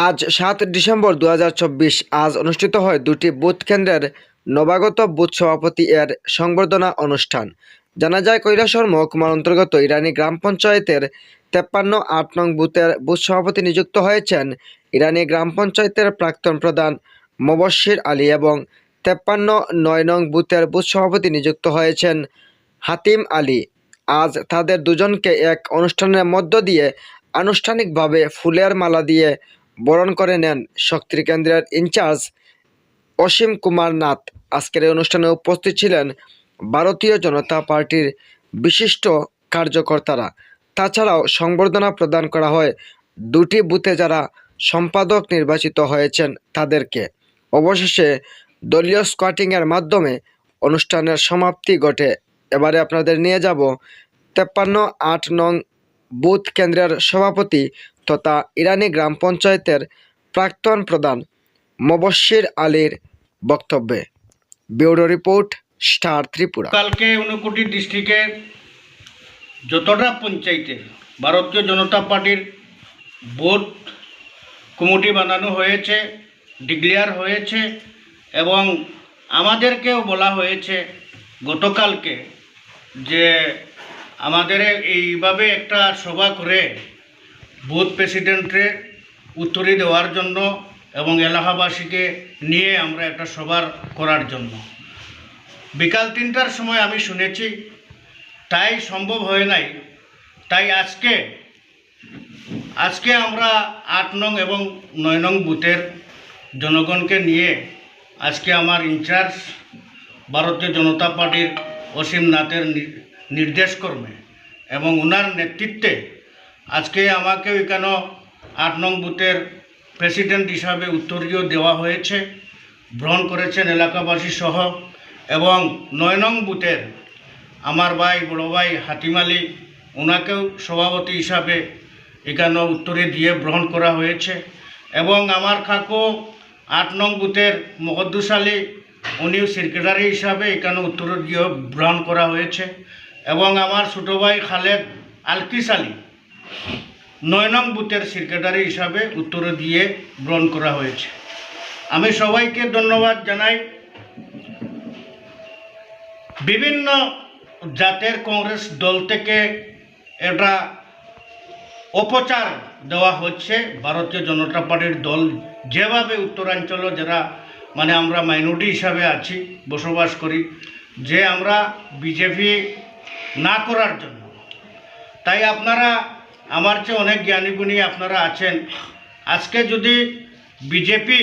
আজ ৭ ডিসেম্বর ২০২৪ আজ অনুষ্ঠিত হয় দুটি বুথ কেন্দ্রের নবাগত বুথ সভাপতি এর সংবর্ধনা অনুষ্ঠান। জানা যায়, কৈলাসহর মহকুমার অন্তর্গত ইরানি গ্রাম পঞ্চায়েতের ৫৩-৮ নং বুথের বুথ সভাপতি নিযুক্ত হয়েছেন ইরানি গ্রাম পঞ্চায়েতের প্রাক্তন প্রধান মোবাশ্বির আলী এবং ৫৩-৯ নং বুথের বুথ সভাপতি নিযুক্ত হয়েছেন হাতিম আলী। আজ তাদের দুজনকে এক অনুষ্ঠানের মধ্য দিয়ে আনুষ্ঠানিকভাবে ফুলের মালা দিয়ে বরণ করে নেন শক্তির কেন্দ্রের ইনচার্জ অসীম কুমার নাথ। আজকের এই অনুষ্ঠানে উপস্থিত ছিলেন ভারতীয় জনতা পার্টির বিশিষ্ট কার্যকর্তারা। তাছাড়াও সংবর্ধনা প্রদান করা হয় দুটি বুথে যারা সম্পাদক নির্বাচিত হয়েছেন তাদেরকে। অবশেষে দলীয় স্কোয়াটিংয়ের মাধ্যমে অনুষ্ঠানের সমাপ্তি ঘটে। এবারে আপনাদের নিয়ে যাব ৫৩-৮ নং বুথ কেন্দ্রের সভাপতি তথা ইরানি গ্রাম পঞ্চায়েতের প্রাক্তন প্রধান মোবাশ্বির আলীর বক্তব্যে। Bureau report, star Tripura. কালকে ঊনকোটি ডিস্ট্রিক্টে যতটা পঞ্চায়েতে ভারতীয় জনতা পার্টির বুথ কমিটি বানানো হয়েছে, ডিক্লেয়ার হয়েছে এবং আমাদেরকেও বলা হয়েছে গতকালকে যে আমাদের এইভাবে একটা সভা করে বুথ প্রেসিডেন্টের উত্তরি দেওয়ার জন্য এবং এলাকাবাসীকে নিয়ে আমরা একটা সভা করার জন্য। বিকাল ৩টার সময় আমি শুনেছি, তাই সম্ভব হয় নাই। তাই আজকে আমরা ৮ নং এবং ৯ নং বুথের জনগণকে নিয়ে আজকে আমার ইনচার্জ ভারতীয় জনতা পার্টির অসীম নাথের নির্দেশক্রমে এবং ওনার নেতৃত্বে আজকে আমাকে এখানে ৮ নং বুথের প্রেসিডেন্ট হিসাবে উত্তরীয় দেওয়া হয়েছে, গ্রহণ করেছেন এলাকাবাসী সহ। এবং ৯ নং বুথের আমার ভাই বড় ভাই হাতিম আলী, ওনাকেও সভাপতি হিসাবে এখানে উত্তরে দিয়ে গ্রহণ করা হয়েছে। এবং আমার কাকু ৮ নং বুথের মকদ্দুস আলী, উনিও সেক্রেটারি হিসাবে এখানে উত্তর দিয়ে গ্রহণ করা হয়েছে। এবং আমার ছোটো ভাই খালেদ আলকিস আলী ৯ নং বুথের সেক্রেটারি হিসাবে উত্তরে দিয়ে গ্রহণ করা হয়েছে। আমি সবাইকে ধন্যবাদ জানাই। বিভিন্ন জাতের কংগ্রেস দল থেকে এটা অপচার দেওয়া হচ্ছে। ভারতীয় জনতা পার্টির দল যেভাবে উত্তরাঞ্চলে যারা আমরা মাইনরিটি হিসাবে আছি, বসবাস করি, যে আমরা বিজেপি না করার জন্য। তাই আপনারা আমার চেয়ে অনেক জ্ঞানীগুণী আপনারা আছেন। আজকে যদি বিজেপি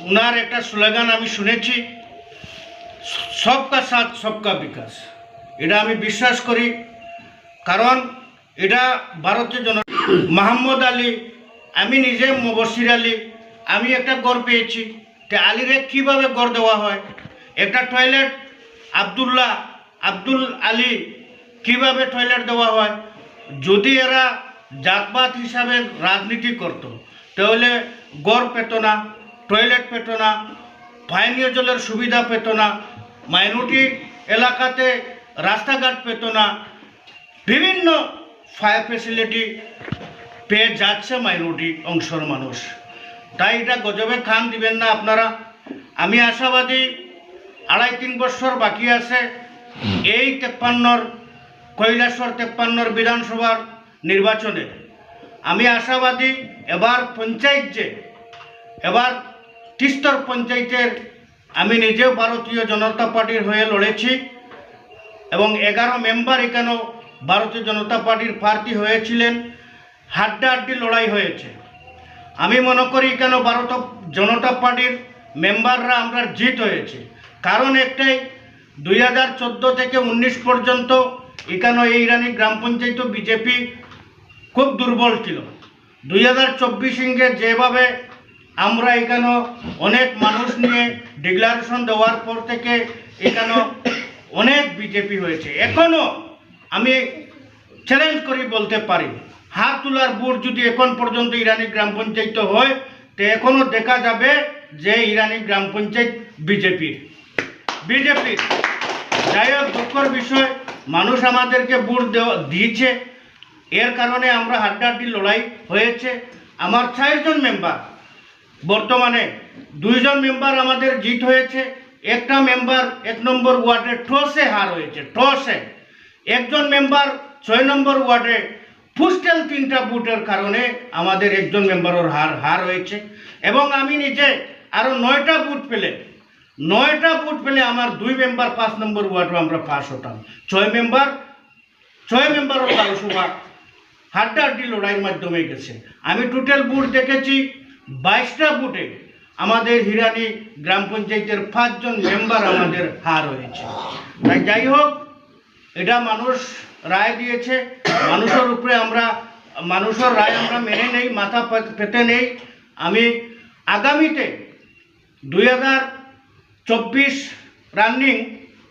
উনার একটা স্লোগান আমি শুনেছি, সবকা সাথ সবকা বিকাশ, এটা আমি বিশ্বাস করি। কারণ এটা ভারতীয় মোহাম্মদ আলী, আমি নিজে মোবাশ্বির আলী, আমি একটা গড় পেয়েছি। তে আলীরে কীভাবে গড় দেওয়া হয়, একটা টয়লেট আব্দুল আলী কীভাবে টয়লেট দেওয়া হয়। যদি এরা জাতপাত হিসাবে রাজনীতি করত তাহলে গড় পেত না, টয়লেট পেত না, পানীয় জলের সুবিধা পেত না, মাইনরিটি এলাকাতে রাস্তাঘাট পেত না, বিভিন্ন ফায়ার ফেসিলিটি পেয়ে যাচ্ছে মাইনরিটি অংশের মানুষ। তাই এটা গজবে খান দিবেন না আপনারা। আমি আশাবাদী ২.৫-৩ বছর বাকি আছে এই ৫৩-র কৈলাসহর ৫৩-র বিধানসভার নির্বাচনে। আমি আশাবাদী এবার তিস্তর পঞ্চায়েতের আমি নিজেও ভারতীয় জনতা পার্টির হয়ে লড়েছি এবং ১১ মেম্বার এখানেও ভারতীয় জনতা পার্টির প্রার্থী হয়েছিলেন। হাড্ডাহাড্ডি লড়াই হয়েছে। আমি মনে করি এখানে ভারতীয় জনতা পার্টির মেম্বাররা আমরা জিত হয়েছে। কারণ একটাই, ২০১৪ থেকে ১৯ পর্যন্ত এখানে এই ইরানি গ্রাম পঞ্চায়েত বিজেপি খুব দুর্বল ছিল। ২০২৪ যেভাবে আমরা এখানে অনেক মানুষ নিয়ে ডিক্লারেশন দেওয়ার পর থেকে এখানে অনেক বিজেপি হয়েছে। এখনও আমি চ্যালেঞ্জ করি বলতে পারি, হাত তোলার বুট যদি এখন পর্যন্ত ইরানি গ্রাম পঞ্চায়েত হয়, তো এখনও দেখা যাবে যে ইরানি গ্রাম পঞ্চায়েত বিজেপির। যাই হোক, দুঃখের বিষয়, মানুষ আমাদেরকে ভোট দিয়েছে, এর কারণে আমরা হাড্ডাহাড্ডি লড়াই হয়েছে। আমার 4 জন মেম্বার, বর্তমানে 2 জন মেম্বার আমাদের জিত হয়েছে, একটা মেম্বার 1 নম্বর ওয়ার্ডে টসে হার হয়েছে, টসে। একজন মেম্বার 6 নম্বর ওয়ার্ডে পুস্টেল 3টা বুথের কারণে আমাদের একজন মেম্বারের হার হয়েছে। এবং আমি নিজে আরও 9টা বুথ পেলে আমার 2 মেম্বার 5 নম্বর ওয়ার্ডও আমরা পাস হতাম। 6 মেম্বারের পৌরসভা হাড্ডাহাড্ডি লড়াইয়ের মাধ্যমে গেছে। আমি টোটাল বুথ দেখেছি 22টা বুথে আমাদের হিরানি গ্রাম পঞ্চায়েতের 5 জন মেম্বার আমাদের হার হয়েছে। তাই যাই হোক, এটা মানুষ রায় দিয়েছে, মানুষের রায় আমরা মেনে নেই, মাথা পেতে নেই। আমি আগামীতে 2024 রানিং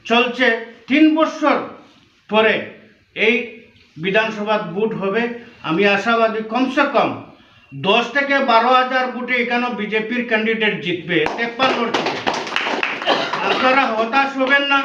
চলছে, 3 বছর পরে এই বিধানসভা ভোট হবে। আমি আশাবাদী কমসে কম 10 থেকে 12,000 ভোটে এখানে বিজেপির ক্যান্ডিডেট জিতবে 53 থেকে। আপনারা হতাশ হবেন না।